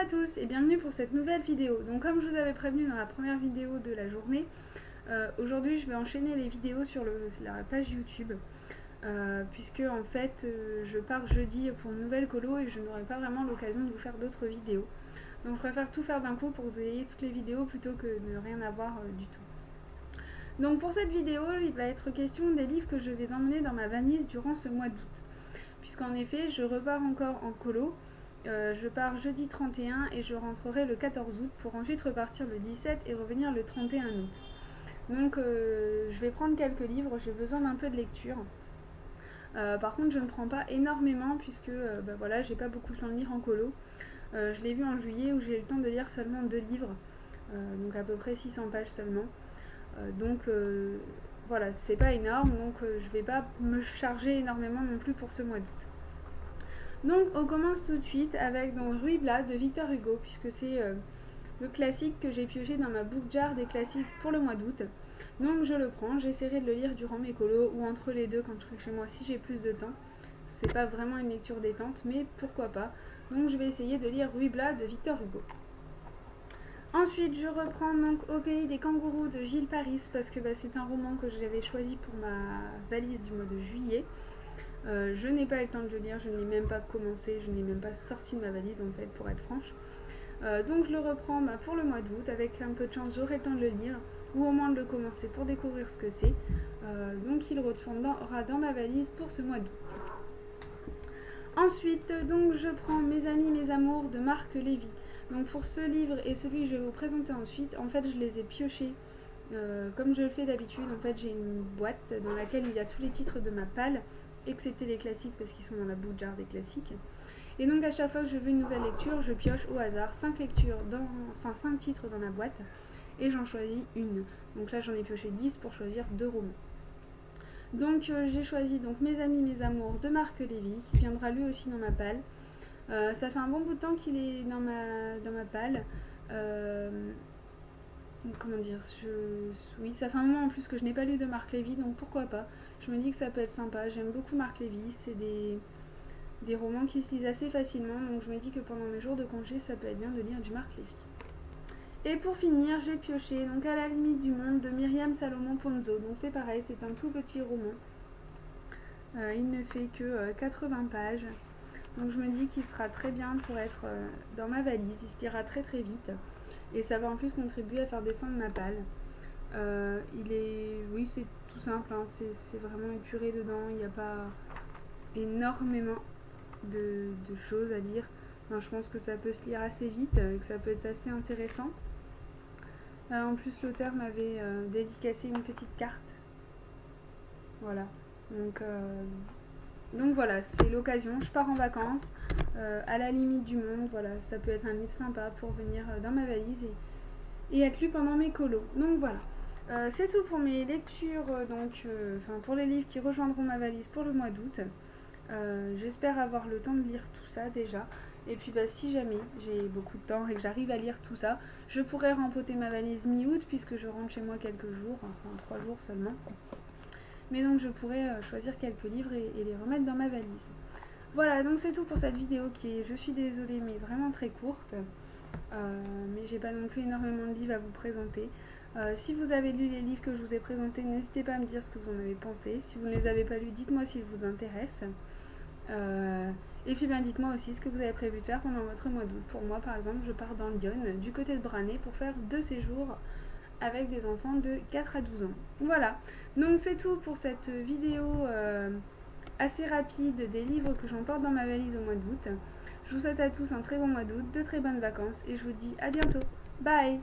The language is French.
à tous et bienvenue pour cette nouvelle vidéo. Donc comme je vous avais prévenu dans la première vidéo de la journée, aujourd'hui je vais enchaîner les vidéos sur la page YouTube. Puisque en fait je pars jeudi pour une nouvelle colo et je n'aurai pas vraiment l'occasion de vous faire d'autres vidéos. Donc je préfère tout faire d'un coup pour que vous ayez toutes les vidéos plutôt que de ne rien avoir du tout. Donc pour cette vidéo, il va être question des livres que je vais emmener dans ma valise durant ce mois d'août. Puisqu'en effet, je repars encore en colo. Je pars jeudi 31 et je rentrerai le 14 août pour ensuite repartir le 17 et revenir le 31 août. Donc je vais prendre quelques livres, j'ai besoin d'un peu de lecture. Par contre je ne prends pas énormément puisque voilà, j'ai pas beaucoup de temps de lire en colo. Je l'ai vu en juillet où j'ai eu le temps de lire seulement 2 livres, donc à peu près 600 pages seulement. Voilà, c'est pas énorme, donc je vais pas me charger énormément non plus pour ce mois d'août. Donc on commence tout de suite avec Ruy Blas de Victor Hugo, puisque c'est le classique que j'ai pioché dans ma book jar des classiques pour le mois d'août. Donc je le prends, j'essaierai de le lire durant mes colos ou entre les deux quand je serai chez moi si j'ai plus de temps. C'est pas vraiment une lecture détente, mais pourquoi pas. Donc je vais essayer de lire Ruy Blas de Victor Hugo. Ensuite, je reprends donc Au pays des kangourous de Gilles Paris, parce que c'est un roman que j'avais choisi pour ma valise du mois de juillet. Je n'ai pas eu le temps de le lire, je n'ai même pas commencé, je n'ai même pas sorti de ma valise en fait, pour être franche. Donc je le reprends pour le mois d'août, avec un peu de chance j'aurai le temps de le lire, ou au moins de le commencer pour découvrir ce que c'est. Donc il retournera dans ma valise pour ce mois d'août. Ensuite, donc je prends Mes amis, mes amours de Marc Lévy. Donc pour ce livre et celui que je vais vous présenter ensuite, en fait je les ai piochés comme je le fais d'habitude. En fait j'ai une boîte dans laquelle il y a tous les titres de ma palle, excepté les classiques parce qu'ils sont dans la book jar des classiques. Et donc à chaque fois que je veux une nouvelle lecture, je pioche au hasard 5 titres dans la boîte et j'en choisis une. Donc là j'en ai pioché 10 pour choisir 2 romans. Donc j'ai choisi Mes amis, mes amours de Marc Lévy, qui viendra lui aussi dans ma palle. Ça fait un bon bout de temps qu'il est dans ma palle. Comment dire, oui, ça fait un moment en plus que je n'ai pas lu de Marc Lévy, donc pourquoi pas. Je me dis que ça peut être sympa. J'aime beaucoup Marc Lévy, c'est des romans qui se lisent assez facilement, donc je me dis que pendant mes jours de congé, ça peut être bien de lire du Marc Lévy. Et pour finir, j'ai pioché À la limite du monde de Myriam Salomon Ponzo. Donc c'est pareil, c'est un tout petit roman. Il ne fait que 80 pages. Donc je me dis qu'il sera très bien pour être dans ma valise. Il se lira très très vite. Et ça va en plus contribuer à faire descendre ma palle. Oui, c'est tout simple, hein, c'est vraiment épuré dedans. Il n'y a pas énormément de choses à lire. Enfin, je pense que ça peut se lire assez vite et que ça peut être assez intéressant. En plus, l'auteur m'avait dédicacé une petite carte. Voilà. Donc voilà, c'est l'occasion. Je pars en vacances, à la limite du monde. Voilà, ça peut être un livre sympa pour venir dans ma valise et être lu pendant mes colos. Donc voilà. C'est tout pour mes lectures, pour les livres qui rejoindront ma valise pour le mois d'août. J'espère avoir le temps de lire tout ça déjà. Et puis si jamais j'ai beaucoup de temps et que j'arrive à lire tout ça, je pourrais rempoter ma valise mi-août puisque je rentre chez moi quelques jours, enfin 3 jours seulement. Mais donc je pourrais choisir quelques livres et les remettre dans ma valise. Voilà, donc c'est tout pour cette vidéo qui est, je suis désolée, mais vraiment très courte. Mais j'ai pas non plus énormément de livres à vous présenter. Si vous avez lu les livres que je vous ai présentés, n'hésitez pas à me dire ce que vous en avez pensé. Si vous ne les avez pas lus, dites-moi s'ils vous intéressent. Et puis dites-moi aussi ce que vous avez prévu de faire pendant votre mois d'août. Pour moi par exemple, je pars dans Lyon, du côté de Branay, pour faire 2 séjours avec des enfants de 4 à 12 ans. Voilà, donc c'est tout pour cette vidéo assez rapide des livres que j'emporte dans ma valise au mois d'août. Je vous souhaite à tous un très bon mois d'août, de très bonnes vacances et je vous dis à bientôt. Bye!